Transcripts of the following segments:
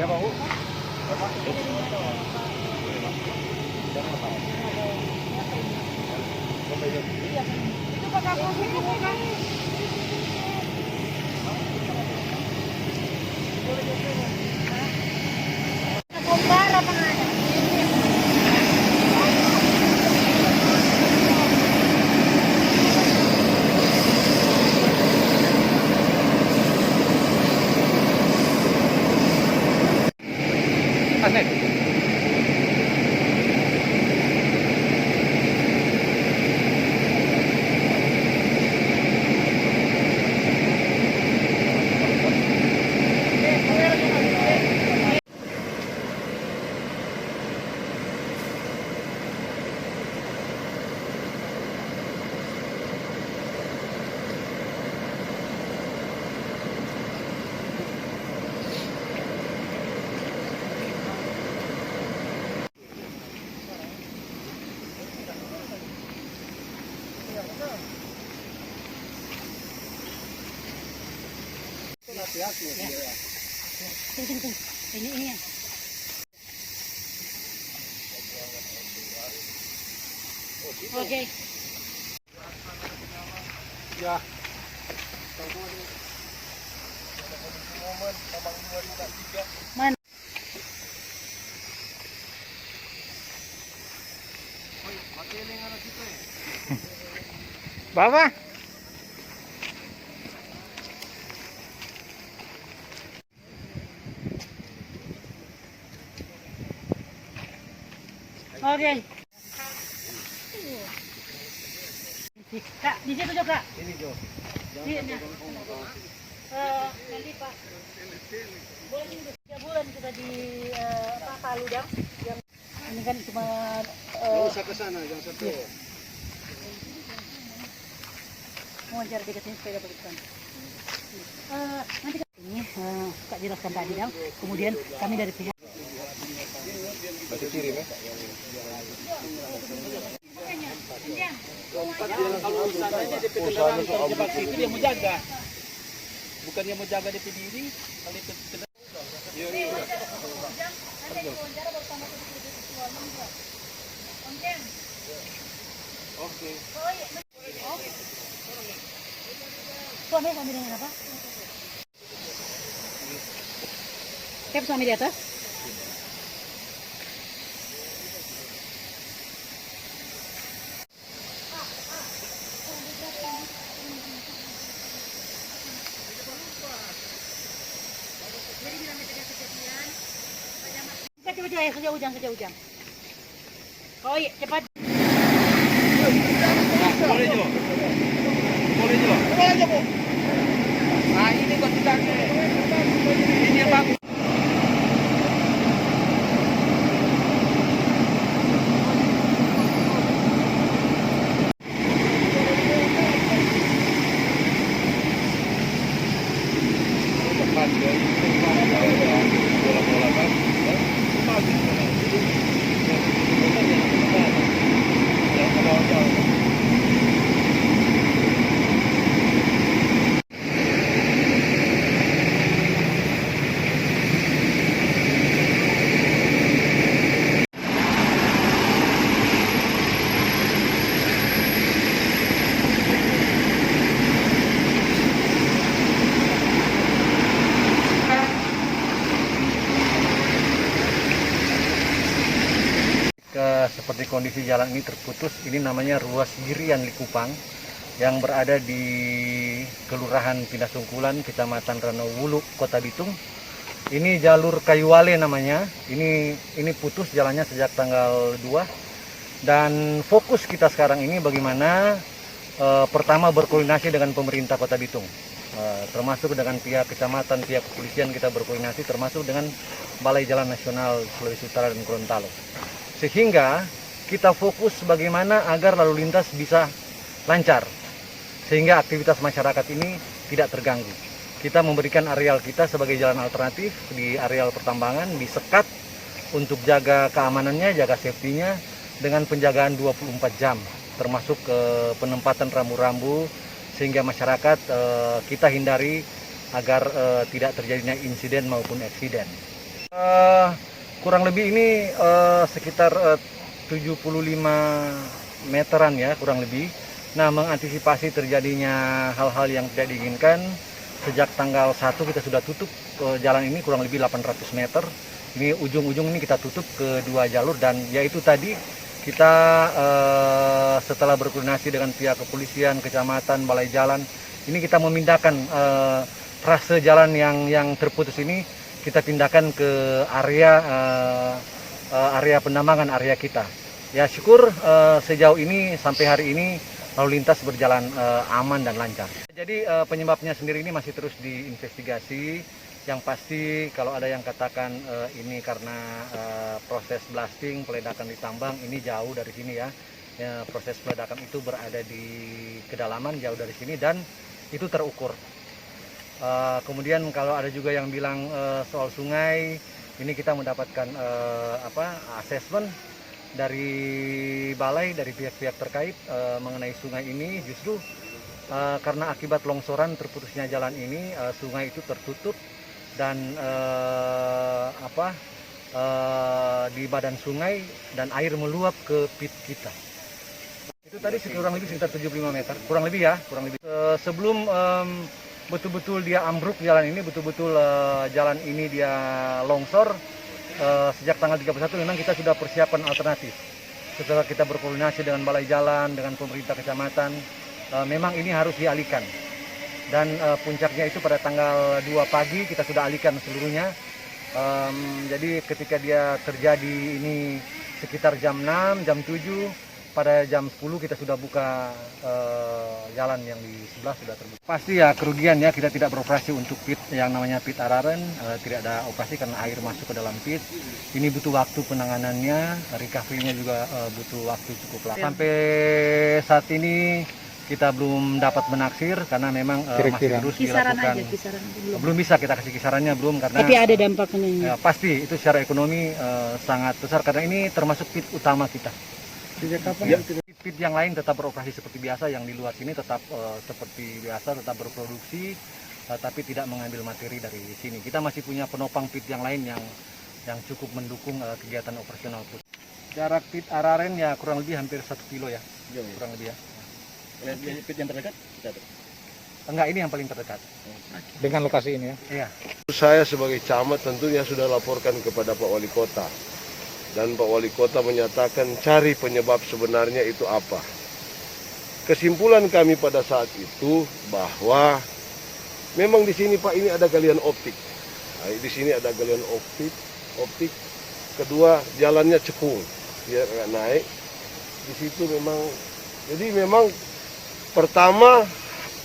Itu pakai musik bukan? Bongkar apa nggak? Hati-hati ya. Tunggu. Ini ya. Oke. Ya. Mana? Bapak. Oke. Kak, di situ juga. Ini Jo. Nanti Pak. Boleh 3 bulan kita di Palu Dang. Yang ini kan cuma Nggak usah ke sana, jangan sampai. mau cari dekatin sepeda begitu. Nanti ini Kak jelaskan tadi Dang. Kemudian kami dari pihak Masih kirim ya. Kalau usahanya DP kendaraan terjebak situ dia mau jaga, bukannya mau jaga DP diri. Kalau itu Oke. suami dengan apa? Siapa suami di atas? Sejak hujan. Oh iya, cepat. boleh Jo. Boleh Jo. Boleh aja Bu. Nah ini kok tidak. Ini yang bagus. Seperti kondisi jalan ini terputus, ini namanya ruas Girian Likupang yang berada di Kelurahan Pindah Sungkulan, Kecamatan Ranowulu, Kota Bitung. Ini jalur Kayuwale namanya. Ini putus jalannya sejak tanggal 2. Dan fokus kita sekarang ini bagaimana pertama berkoordinasi dengan pemerintah Kota Bitung. Termasuk dengan pihak kecamatan, pihak kepolisian kita berkoordinasi, termasuk dengan Balai Jalan Nasional Sulawesi Utara dan Gorontalo. Sehingga kita fokus bagaimana agar lalu lintas bisa lancar, sehingga aktivitas masyarakat ini tidak terganggu. Kita memberikan areal kita sebagai jalan alternatif di areal pertambangan, disekat untuk jaga keamanannya, jaga safety-nya dengan penjagaan 24 jam, termasuk penempatan rambu-rambu, sehingga masyarakat kita hindari agar tidak terjadinya insiden maupun eksiden. Kurang lebih ini sekitar 75 meteran ya kurang lebih. Nah, mengantisipasi terjadinya hal-hal yang tidak diinginkan, sejak tanggal 1 kita sudah tutup jalan ini kurang lebih 800 meter. Ini ujung-ujung ini kita tutup ke 2 jalur, dan yaitu tadi kita setelah berkoordinasi dengan pihak kepolisian, kecamatan, balai jalan, ini kita memindahkan trase jalan yang terputus ini, kita pindahkan ke area penambangan, area kita. Ya syukur sejauh ini sampai hari ini lalu lintas berjalan aman dan lancar. Jadi penyebabnya sendiri ini masih terus diinvestigasi. Yang pasti kalau ada yang katakan ini karena proses blasting, peledakan di tambang, ini jauh dari sini ya. Proses peledakan itu berada di kedalaman jauh dari sini dan itu terukur. Kemudian kalau ada juga yang bilang soal sungai, ini kita mendapatkan asesmen dari balai, dari pihak-pihak terkait mengenai sungai ini. Justru karena akibat longsoran terputusnya jalan ini, sungai itu tertutup dan di badan sungai dan air meluap ke pit kita. Itu tadi kurang lebih sekitar 75 meter, kurang lebih ya, kurang lebih. Sebelum betul-betul dia ambruk jalan ini, betul-betul jalan ini dia longsor, sejak tanggal 31 memang kita sudah persiapan alternatif. Setelah kita berkoordinasi dengan balai jalan, dengan pemerintah kecamatan, memang ini harus dialihkan. Dan puncaknya itu pada tanggal 2 pagi kita sudah alihkan seluruhnya. Jadi ketika dia terjadi ini sekitar jam 6, jam 7, pada jam 10 kita sudah buka jalan yang di sebelah sudah terbuka. Pasti ya kerugian ya, kita tidak beroperasi untuk pit yang namanya pit Araren, tidak ada operasi karena air masuk ke dalam pit. Ini butuh waktu penanganannya, recovery-nya juga butuh waktu cukup lama. Sampai saat ini kita belum dapat menaksir karena memang masih terus dilakukan. Kisaran belum bisa kita kasih kisarannya, belum, karena tapi ada dampaknya. Ya, pasti itu secara ekonomi sangat besar karena ini termasuk pit utama kita. Sejak kapan? Pit yang lain tetap beroperasi seperti biasa, yang di luar sini tetap seperti biasa, tetap berproduksi, tapi tidak mengambil materi dari sini. Kita masih punya penopang pit yang lain yang cukup mendukung kegiatan operasional put. Jarak pit Araren ya kurang lebih hampir 1 kilo ya, kurang lebih ya. Pit yang terdekat? Enggak, ini yang paling terdekat. Dengan lokasi ini ya? Iya. Saya sebagai camat tentunya sudah laporkan kepada Pak Wali Kota. Dan Pak Wali Kota menyatakan cari penyebab sebenarnya itu apa. Kesimpulan kami pada saat itu bahwa memang di sini Pak ini ada galian optik. Nah, di sini ada galian optik. Kedua, jalannya cekung, dia nggak naik. Di situ memang pertama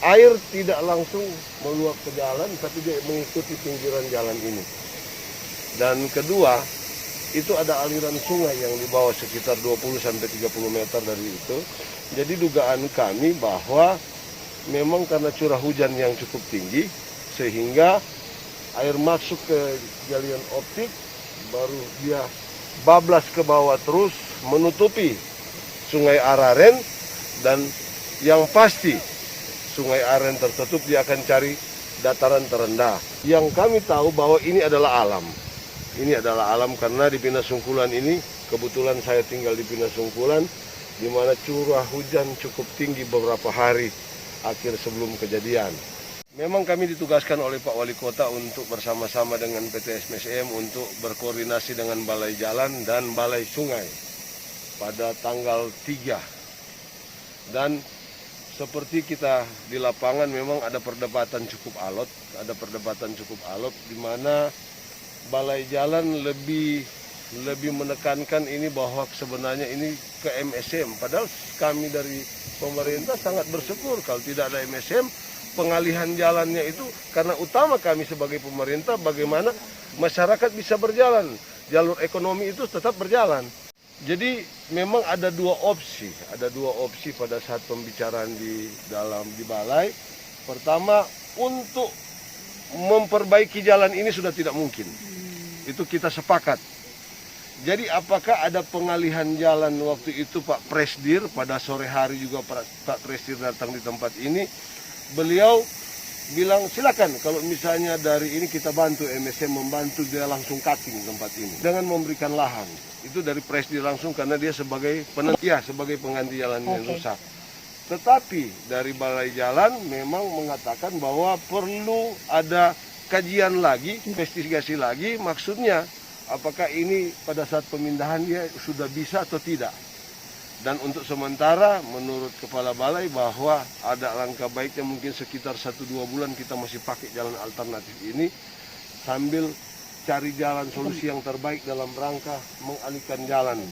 air tidak langsung meluap ke jalan, tapi dia mengikuti pinggiran jalan ini. Dan kedua, itu ada aliran sungai yang di bawah sekitar 20-30 meter dari itu. Jadi dugaan kami bahwa memang karena curah hujan yang cukup tinggi, sehingga air masuk ke galian optik, baru dia bablas ke bawah terus menutupi sungai Araren. Dan yang pasti sungai Aren tertutup, dia akan cari dataran terendah. Yang kami tahu bahwa ini adalah alam. Ini adalah alam karena di Pinasungkulan ini, kebetulan saya tinggal di Pinasungkulan, di mana curah hujan cukup tinggi beberapa hari akhir sebelum kejadian. Memang kami ditugaskan oleh Pak Wali Kota untuk bersama-sama dengan PT SMSM untuk berkoordinasi dengan Balai Jalan dan Balai Sungai pada tanggal 3. Dan seperti kita di lapangan memang ada perdebatan cukup alot, di mana Balai Jalan lebih menekankan ini bahwa sebenarnya ini ke MSM. Padahal kami dari pemerintah sangat bersyukur kalau tidak ada MSM, pengalihan jalannya itu karena utama kami sebagai pemerintah bagaimana masyarakat bisa berjalan, jalur ekonomi itu tetap berjalan. Jadi memang ada dua opsi pada saat pembicaraan di balai. Pertama, untuk memperbaiki jalan ini sudah tidak mungkin. Itu kita sepakat. Jadi apakah ada pengalihan jalan waktu itu Pak Presdir, pada sore hari juga Pak Presdir datang di tempat ini. Beliau bilang silakan kalau misalnya dari ini kita bantu MSM membantu dia langsung cutting tempat ini dengan memberikan lahan. Itu dari Presdi langsung karena dia sebagai sebagai pengganti jalan yang rusak. Tetapi dari Balai Jalan memang mengatakan bahwa perlu ada kajian lagi, investigasi lagi, maksudnya apakah ini pada saat pemindahan dia sudah bisa atau tidak. Dan untuk sementara menurut Kepala Balai bahwa ada langkah baiknya mungkin sekitar 1-2 bulan kita masih pakai jalan alternatif ini sambil cari jalan solusi yang terbaik dalam rangka mengalihkan jalan.